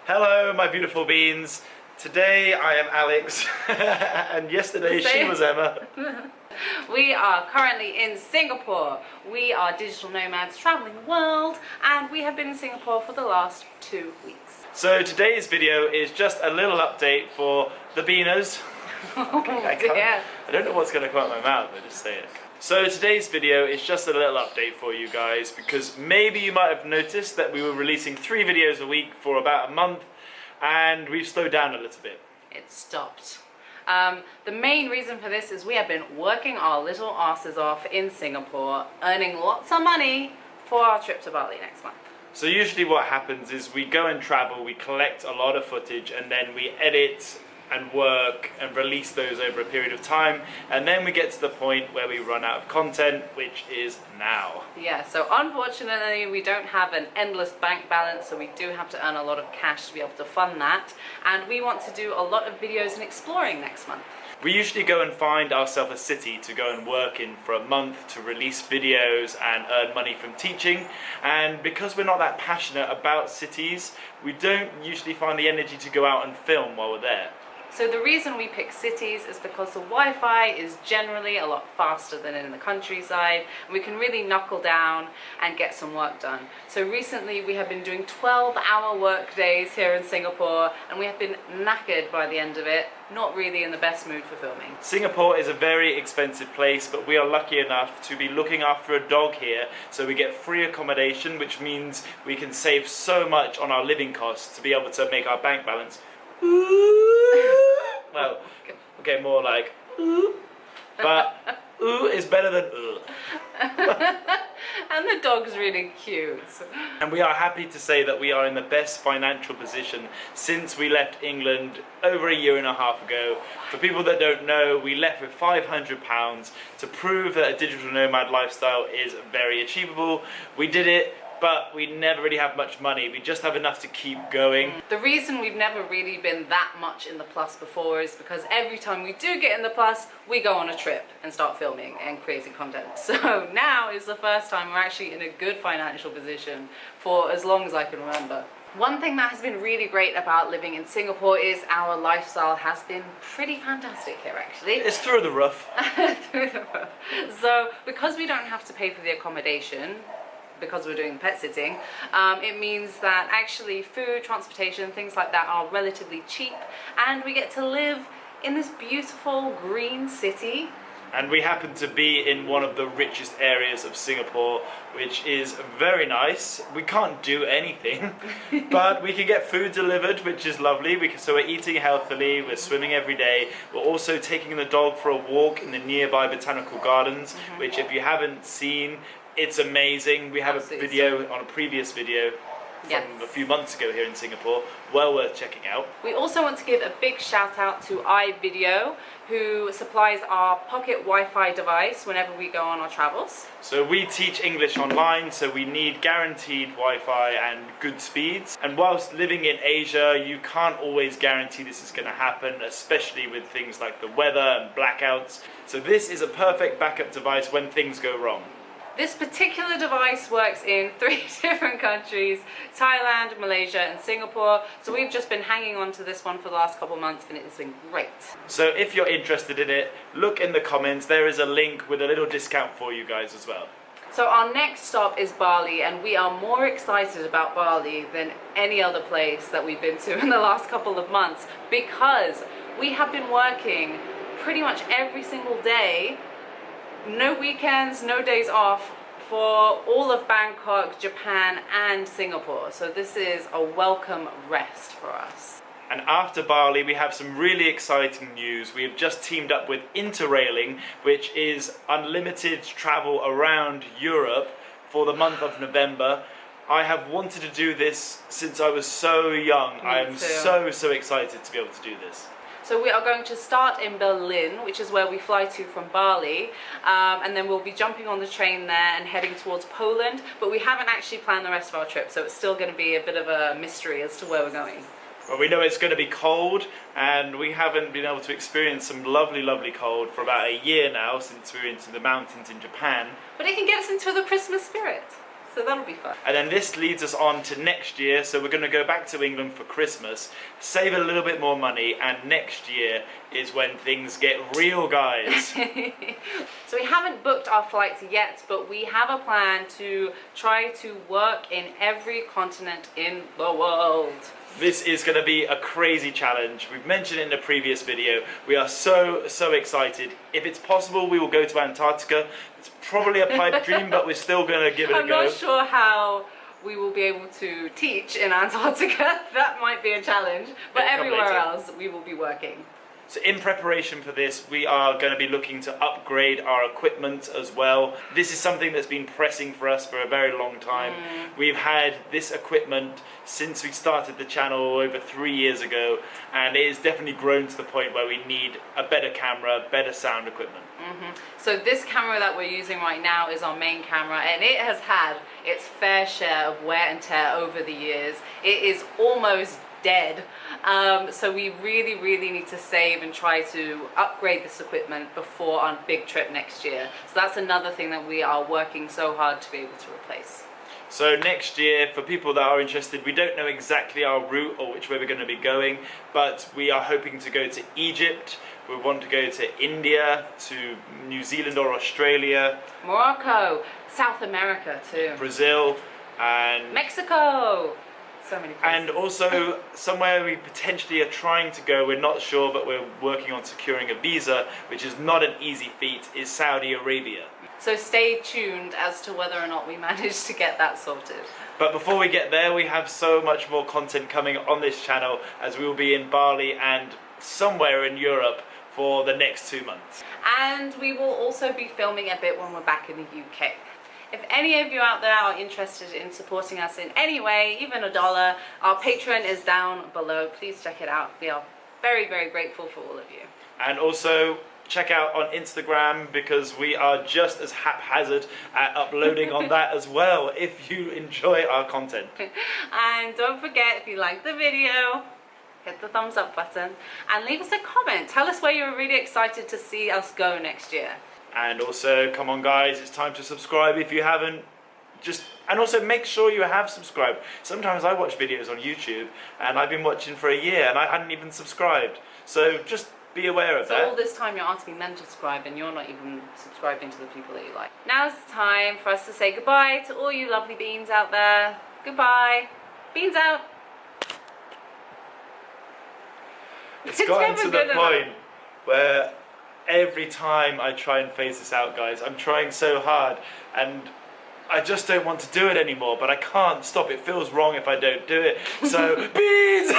Hello, my beautiful beans. Today I am Alex, and yesterday she was Emma. We are currently in Singapore. We are digital nomads traveling the world, and we have been in Singapore for the last 2 weeks. So today's video is just a little update for the beaners. I don't know what's going to come out of my mouth, I just say it. So today's video is just a little update for you guys, because maybe you might have noticed that we were releasing 3 videos a week for about a month, and we've slowed down a little bit. It stopped. The main reason for this is we have been working our little asses off in Singapore, earning lots of money for our trip to Bali next month. So usually what happens is we go and travel, we collect a lot of footage, and then we edit and work and release those over a period of time, and then we get to the point where we run out of content, which is now. Yeah, so unfortunately we don't have an endless bank balance, so we do have to earn a lot of cash to be able to fund that, and we want to do a lot of videos and exploring next month. We usually go and find ourselves a city to go and work in for a month to release videos and earn money from teaching, and because we're not that passionate about cities, we don't usually find the energy to go out and film while we're there. So the reason we pick cities is because the Wi-Fi is generally a lot faster than in the countryside, and we can really knuckle down and get some work done. So recently we have been doing 12-hour work days here in Singapore, and we have been knackered by the end of it, not really in the best mood for filming. Singapore is a very expensive place, but we are lucky enough to be looking after a dog here, so we get free accommodation, which means we can save so much on our living costs to be able to make our bank balance. Well, okay, more like ooh, but ooh is better than ooh. And the dog's really cute. And we are happy to say that we are in the best financial position since we left England over a year and a half ago. For people that don't know, we left with £500 to prove that a digital nomad lifestyle is very achievable. We did it. But we never really have much money, we just have enough to keep going. The reason we've never really been that much in the plus before is because every time we do get in the plus, we go on a trip and start filming and creating content. So now is the first time we're actually in a good financial position for as long as I can remember. One thing that has been really great about living in Singapore is our lifestyle has been pretty fantastic here actually. It's through the roof. Through the roof. So because we don't have to pay for the accommodation, because we're doing pet sitting, it means that actually food, transportation, things like that are relatively cheap, and we get to live in this beautiful green city. And we happen to be in one of the richest areas of Singapore, which is very nice. We can't do anything, but we can get food delivered, which is lovely. So we're eating healthily, we're swimming every day. We're also taking the dog for a walk in the nearby botanical gardens, which if you haven't seen, it's amazing. We have a video on a previous video from a few months ago here in Singapore, well worth checking out. We also want to give a big shout out to iVideo, who supplies our Pocket Wi-Fi device whenever we go on our travels. So we teach English online, so we need guaranteed Wi-Fi and good speeds. And whilst living in Asia, you can't always guarantee this is going to happen, especially with things like the weather and blackouts. So this is a perfect backup device when things go wrong. This particular device works in 3 different countries, Thailand, Malaysia and Singapore. So we've just been hanging on to this one for the last couple of months, and it's been great. So if you're interested in it, look in the comments. There is a link with a little discount for you guys as well. So our next stop is Bali, and we are more excited about Bali than any other place that we've been to in the last couple of months, because we have been working pretty much every single day, no weekends, no days off, for all of Bangkok, Japan and Singapore. So this is a welcome rest for us. And after Bali, we have some really exciting news. We have just teamed up with Interrailing, which is unlimited travel around Europe for the month of November. I have wanted to do this since I was so young. I am so excited to be able to do this. So we are going to start in Berlin, which is where we fly to from Bali, and then we'll be jumping on the train there and heading towards Poland, but we haven't actually planned the rest of our trip, so it's still going to be a bit of a mystery as to where we're going. Well, we know it's going to be cold, and we haven't been able to experience some lovely, lovely cold for about a year now, since we were into the mountains in Japan. But it can get us into the Christmas spirit. So that'll be fun. And then this leads us on to next year, so we're going to go back to England for Christmas, save a little bit more money, and next year is when things get real, guys. So we haven't booked our flights yet, but we have a plan to try to work in every continent in the world. This is going to be a crazy challenge. We've mentioned it in the previous video. We are so excited. If it's possible, we will go to Antarctica. It's probably a pipe dream, but we're still going to give it a go. I'm not sure how we will be able to teach in Antarctica. That might be a challenge, but everywhere else we will be working. So in preparation for this, we are going to be looking to upgrade our equipment as well. This is something that's been pressing for us for a very long time. We've had this equipment since we started the channel over 3 years ago, and it has definitely grown to the point where we need a better camera, better sound equipment. So this camera that we're using right now is our main camera, and it has had its fair share of wear and tear over the years. It is almost dead, so we really need to save and try to upgrade this equipment before our big trip next year. So that's another thing that we are working so hard to be able to replace. So next year, for people that are interested, we don't know exactly our route or which way we're going to be going, but we are hoping to go to Egypt. We want to go to India, to New Zealand or Australia, Morocco, South America too, Brazil, and Mexico. So many places. And also somewhere we potentially are trying to go, we're not sure, but we're working on securing a visa, which is not an easy feat, is Saudi Arabia. So stay tuned as to whether or not we manage to get that sorted. But before we get there, we have so much more content coming on this channel, as we will be in Bali and somewhere in Europe for the next 2 months. And we will also be filming a bit when we're back in the UK. If any of you out there are interested in supporting us in any way, even $1, our Patreon is down below. Please check it out. We are very grateful for all of you. And also check out on Instagram, because we are just as haphazard at uploading on that as well, if you enjoy our content. And don't forget, if you like the video, hit the thumbs up button and leave us a comment. Tell us where you're really excited to see us go next year. And also, come on guys, it's time to subscribe if you haven't. And also make sure you have subscribed. Sometimes I watch videos on YouTube and I've been watching for a year and I hadn't even subscribed. So just be aware of that. So all this time you're asking them to subscribe and you're not even subscribing to the people that you like. Now's the time for us to say goodbye to all you lovely beans out there. Goodbye. Beans out. It's gotten to the point where every time I try and phase this out, guys, I'm trying so hard and I just don't want to do it anymore, but I can't stop. It feels wrong if I don't do it. So, beans!